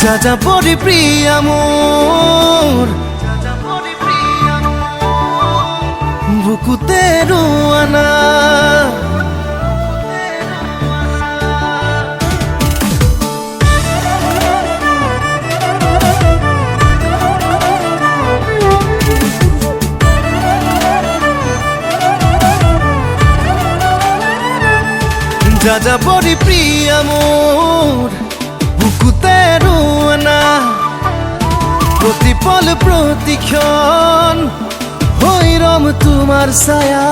যাযাবরী প্রিয়া মোর বুকুতে রুয়ানা যাযাবরী প্রিয়া মোর বুকুতে রুয়ানা প্রতিপল প্রতিক্ষণ হৈরম তোমার ছায়া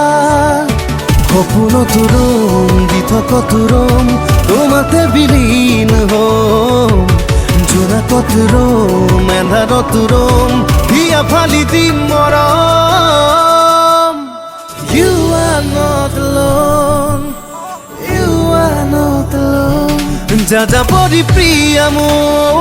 সপোন তোরম দিথক তোরম তোমাতে বিলীন হম জোনা কতরম এন্ধার তোরম হিয়া ফালি দিম মরম You are not alone, you are not alone যাযাবরী Priya more